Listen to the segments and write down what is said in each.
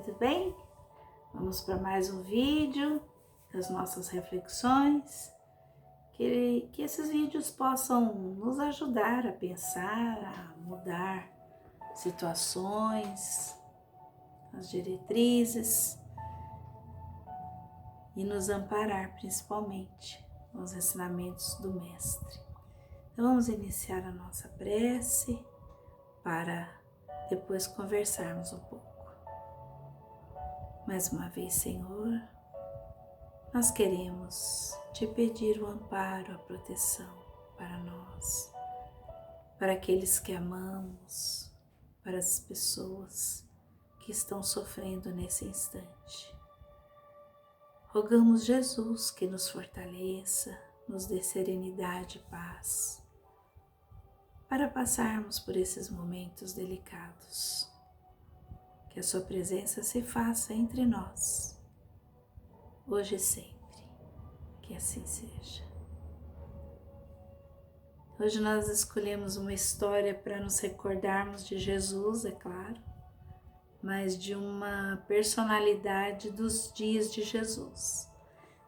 tudo bem? Vamos para mais um vídeo das nossas reflexões. Que esses vídeos possam nos ajudar a pensar, a mudar situações, as diretrizes e nos amparar principalmente nos ensinamentos do Mestre. Então vamos iniciar a nossa prece para depois conversarmos um pouco. Mais uma vez, Senhor, nós queremos te pedir o amparo, a proteção para nós, para aqueles que amamos, para as pessoas que estão sofrendo nesse instante. Rogamos, Jesus, que nos fortaleça, nos dê serenidade e paz, para passarmos por esses momentos delicados. Que a sua presença se faça entre nós, hoje e sempre, que assim seja. Hoje nós escolhemos uma história para nos recordarmos de Jesus, é claro, mas de uma personalidade dos dias de Jesus.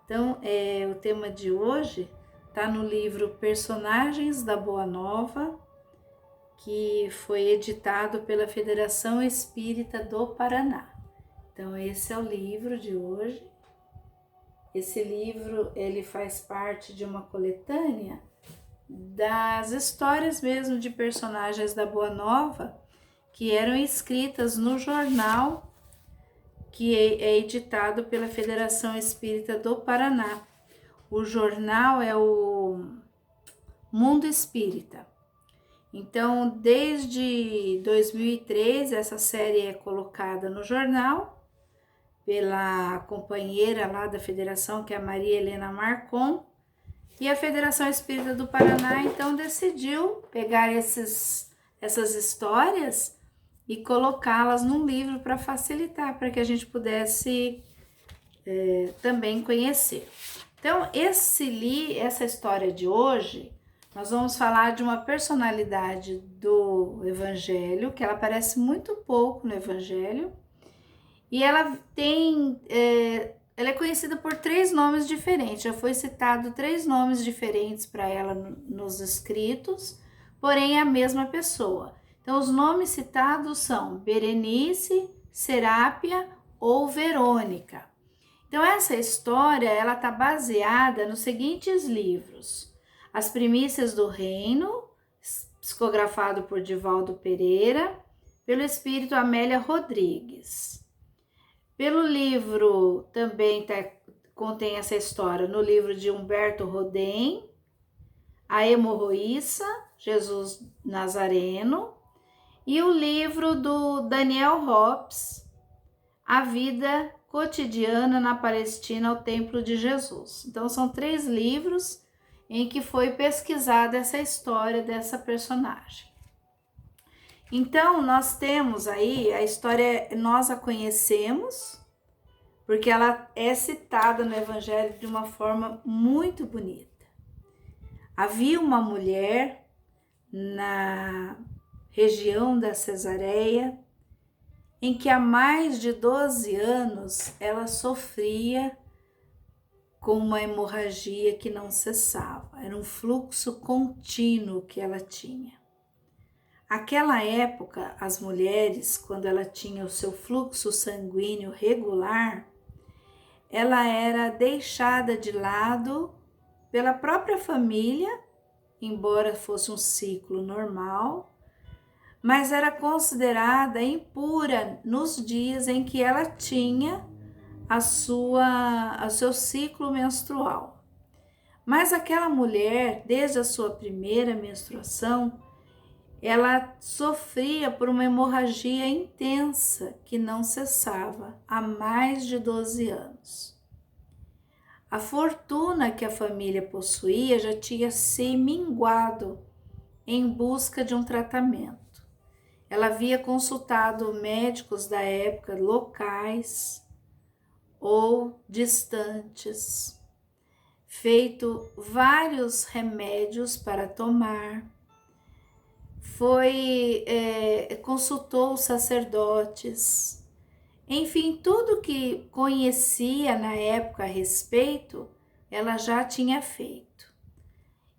Então, o tema de hoje está no livro Personagens da Boa Nova, que foi editado pela Federação Espírita do Paraná. Então esse é o livro de hoje. Esse livro ele faz parte de uma coletânea das histórias mesmo de personagens da Boa Nova que eram escritas no jornal que é editado pela Federação Espírita do Paraná. O jornal é o Mundo Espírita. Então, desde 2013, essa série é colocada no jornal pela companheira lá da federação, que é a Maria Helena Marcon, e a Federação Espírita do Paraná, então, decidiu pegar essas histórias e colocá-las num livro para facilitar, para que a gente pudesse também conhecer. Então, essa história de hoje, nós vamos falar de uma personalidade do Evangelho, que ela aparece muito pouco no Evangelho, e ela ela é conhecida por 3 nomes diferentes, já foi citado 3 nomes diferentes para ela nos escritos, porém é a mesma pessoa. Então os nomes citados são Berenice, Serápia ou Verônica. Então essa história ela está baseada nos seguintes livros: As Primícias do Reino, psicografado por Divaldo Pereira, pelo espírito Amélia Rodrigues. Pelo livro, também contém essa história, no livro de Humberto Rodem, A Hemorroíça, Jesus Nazareno, e o livro do Daniel Hobbes, A Vida Cotidiana na Palestina ao Templo de Jesus. Então são 3 livros em que foi pesquisada essa história dessa personagem. Então, nós temos aí, a história, nós a conhecemos, porque ela é citada no Evangelho de uma forma muito bonita. Havia uma mulher na região da Cesareia, em que há mais de 12 anos ela sofria com uma hemorragia que não cessava, era um fluxo contínuo que ela tinha. Aquela época, as mulheres, quando ela tinha o seu fluxo sanguíneo regular, ela era deixada de lado pela própria família, embora fosse um ciclo normal, mas era considerada impura nos dias em que ela tinha o seu ciclo menstrual. Mas aquela mulher, desde a sua primeira menstruação, ela sofria por uma hemorragia intensa que não cessava há mais de 12 anos. A fortuna que a família possuía já tinha se minguado em busca de um tratamento. Ela havia consultado médicos da época locais ou distantes, feito vários remédios para tomar, consultou os sacerdotes Enfim, tudo que conhecia na época a respeito, ela já tinha feito.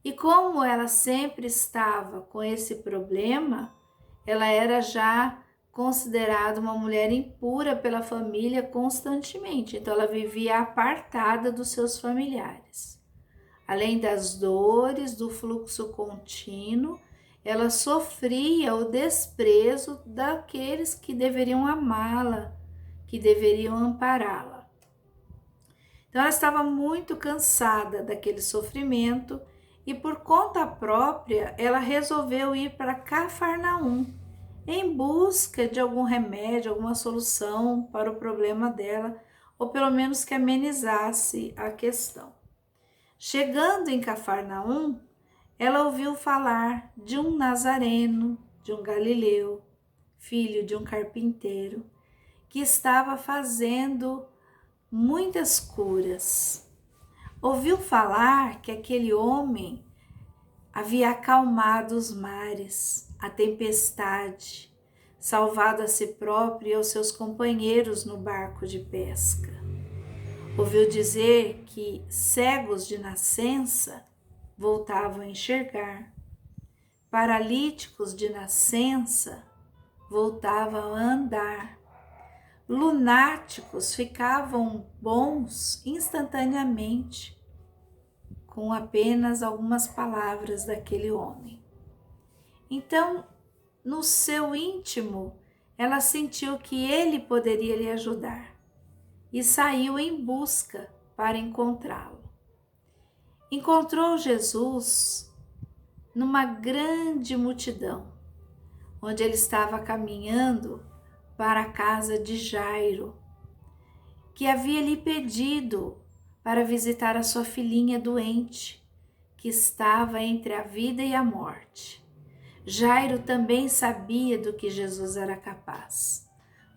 E como ela sempre estava com esse problema, ela era já considerada uma mulher impura pela família constantemente. Então ela vivia apartada dos seus familiares. Além das dores, do fluxo contínuo, ela sofria o desprezo daqueles que deveriam amá-la, que deveriam ampará-la. Então ela estava muito cansada daquele sofrimento e por conta própria ela resolveu ir para Cafarnaum em busca de algum remédio, alguma solução para o problema dela, ou pelo menos que amenizasse a questão. Chegando em Cafarnaum, ela ouviu falar de um nazareno, de um galileu, filho de um carpinteiro, que estava fazendo muitas curas. Ouviu falar que aquele homem havia acalmado os mares, a tempestade, salvado a si próprio e aos seus companheiros no barco de pesca. Ouviu dizer que cegos de nascença voltavam a enxergar, paralíticos de nascença voltavam a andar, lunáticos ficavam bons instantaneamente, com apenas algumas palavras daquele homem. Então, no seu íntimo, ela sentiu que ele poderia lhe ajudar e saiu em busca para encontrá-lo. Encontrou Jesus numa grande multidão, onde ele estava caminhando para a casa de Jairo, que havia lhe pedido para visitar a sua filhinha doente, que estava entre a vida e a morte. Jairo também sabia do que Jesus era capaz.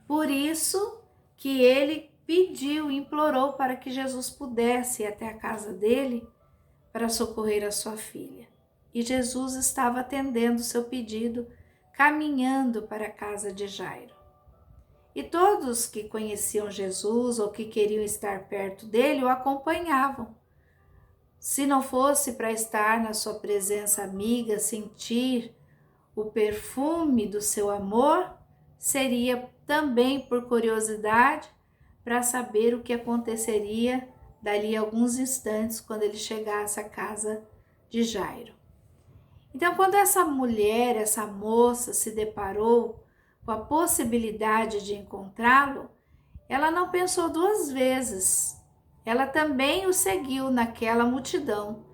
Por isso que ele pediu, implorou para que Jesus pudesse ir até a casa dele para socorrer a sua filha. E Jesus estava atendendo seu pedido, caminhando para a casa de Jairo. E todos que conheciam Jesus ou que queriam estar perto dele o acompanhavam. Se não fosse para estar na sua presença amiga, sentir o perfume do seu amor, seria também por curiosidade para saber o que aconteceria dali a alguns instantes quando ele chegasse à casa de Jairo. Então, quando essa mulher, essa moça se deparou com a possibilidade de encontrá-lo, ela não pensou duas vezes. Ela também o seguiu naquela multidão,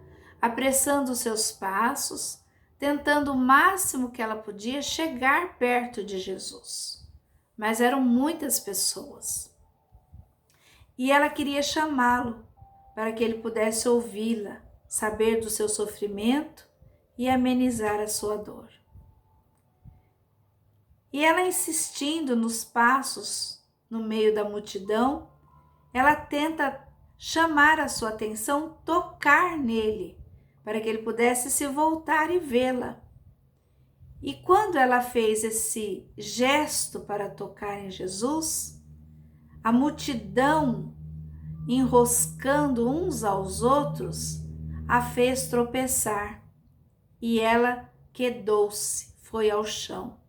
apressando os seus passos, tentando o máximo que ela podia chegar perto de Jesus. Mas eram muitas pessoas. E ela queria chamá-lo para que ele pudesse ouvi-la, saber do seu sofrimento e amenizar a sua dor. E ela insistindo nos passos no meio da multidão, ela tenta chamar a sua atenção, tocar nele, para que ele pudesse se voltar e vê-la. E quando ela fez esse gesto para tocar em Jesus, a multidão, enroscando uns aos outros, a fez tropeçar e ela quedou-se, foi ao chão.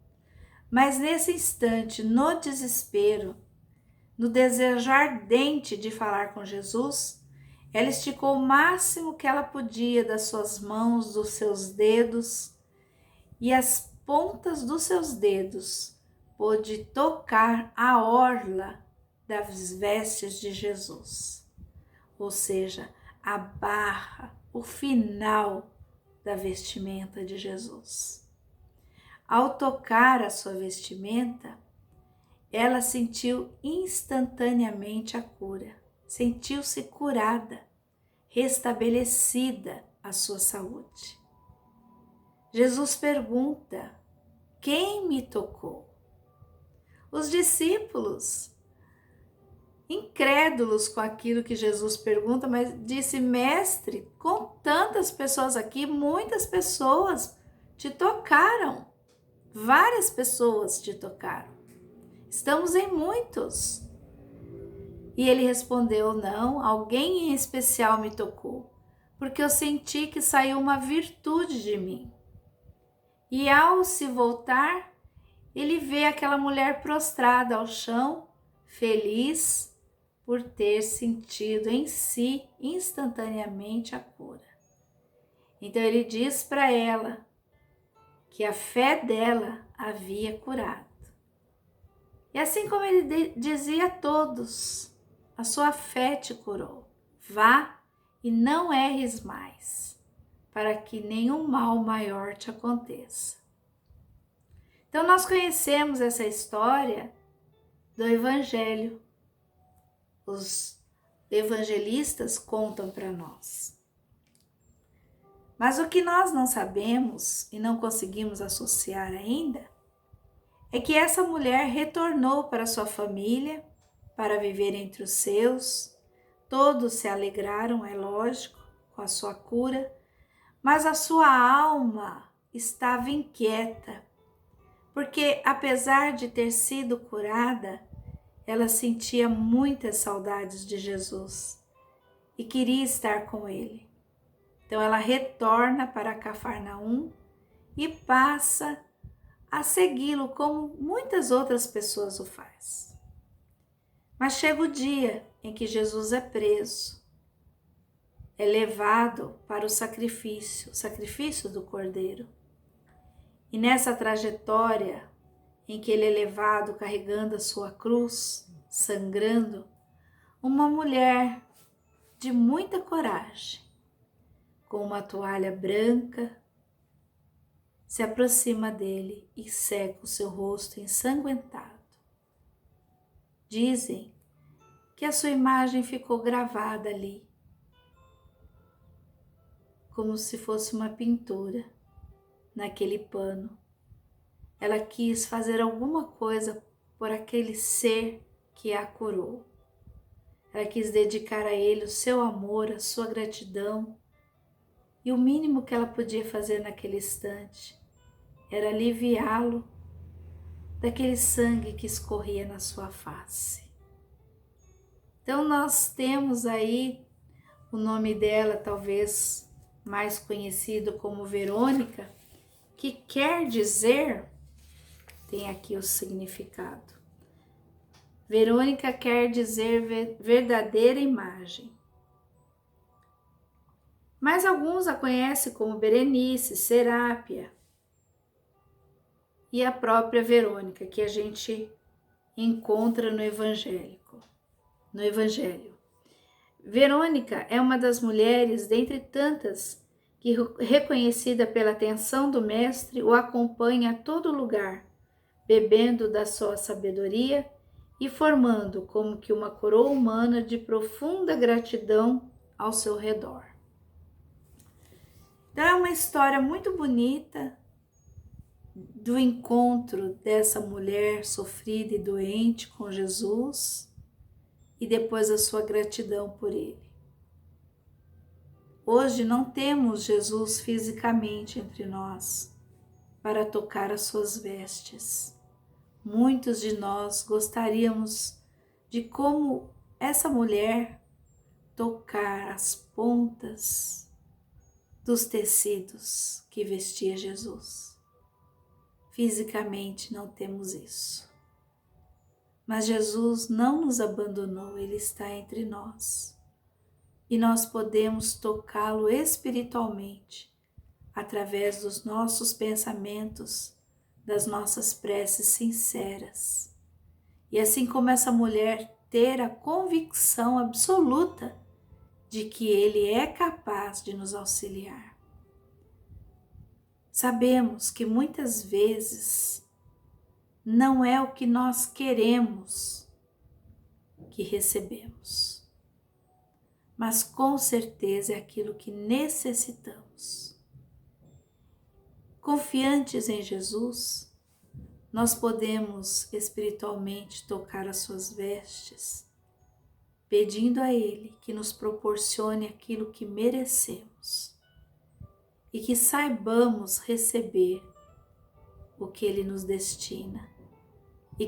Mas nesse instante, no desespero, no desejo ardente de falar com Jesus, ela esticou o máximo que ela podia das suas mãos, dos seus dedos, e as pontas dos seus dedos pôde tocar a orla das vestes de Jesus, ou seja, a barra, o final da vestimenta de Jesus. Ao tocar a sua vestimenta, ela sentiu instantaneamente a cura, sentiu-se curada, restabelecida a sua saúde. Jesus pergunta: quem me tocou? Os discípulos, incrédulos com aquilo que Jesus pergunta, mas disse: mestre, com tantas pessoas aqui, muitas pessoas te tocaram, várias pessoas te tocaram. Estamos em muitos. E ele respondeu: não, alguém em especial me tocou, porque eu senti que saiu uma virtude de mim. E ao se voltar, ele vê aquela mulher prostrada ao chão, feliz por ter sentido em si instantaneamente a cura. Então ele diz para ela que a fé dela havia curado. E assim como ele dizia a todos, a sua fé te curou. Vá e não erres mais, para que nenhum mal maior te aconteça. Então nós conhecemos essa história do Evangelho. Os evangelistas contam para nós. Mas o que nós não sabemos e não conseguimos associar ainda é que essa mulher retornou para sua família para viver entre os seus. Todos se alegraram, é lógico, com a sua cura, mas a sua alma estava inquieta, porque apesar de ter sido curada, ela sentia muitas saudades de Jesus e queria estar com ele. Então ela retorna para Cafarnaum e passa a segui-lo como muitas outras pessoas o fazem. Mas chega o dia em que Jesus é preso, é levado para o sacrifício do Cordeiro. E nessa trajetória em que ele é levado carregando a sua cruz, sangrando, uma mulher de muita coragem, com uma toalha branca, se aproxima dele e seca o seu rosto ensanguentado. Dizem que a sua imagem ficou gravada ali, como se fosse uma pintura, naquele pano. Ela quis fazer alguma coisa por aquele ser que a curou. Ela quis dedicar a ele o seu amor, a sua gratidão. E o mínimo que ela podia fazer naquele instante era aliviá-lo daquele sangue que escorria na sua face. Então nós temos aí o nome dela, talvez mais conhecido como Verônica, que quer dizer, tem aqui o significado. Verônica quer dizer verdadeira imagem. Mas alguns a conhecem como Berenice, Serápia e a própria Verônica, que a gente encontra no Evangelho. Verônica é uma das mulheres, dentre tantas, que, reconhecida pela atenção do Mestre, o acompanha a todo lugar, bebendo da sua sabedoria e formando como que uma coroa humana de profunda gratidão ao seu redor. Então é uma história muito bonita do encontro dessa mulher sofrida e doente com Jesus e depois a sua gratidão por ele. Hoje não temos Jesus fisicamente entre nós para tocar as suas vestes. Muitos de nós gostaríamos de, como essa mulher, tocar as pontas dos tecidos que vestia Jesus. Fisicamente não temos isso. Mas Jesus não nos abandonou, Ele está entre nós. E nós podemos tocá-lo espiritualmente, através dos nossos pensamentos, das nossas preces sinceras. E assim como essa mulher ter a convicção absoluta de que Ele é capaz de nos auxiliar. Sabemos que muitas vezes não é o que nós queremos que recebemos, mas com certeza é aquilo que necessitamos. Confiantes em Jesus, nós podemos espiritualmente tocar as suas vestes, pedindo a Ele que nos proporcione aquilo que merecemos e que saibamos receber o que Ele nos destina,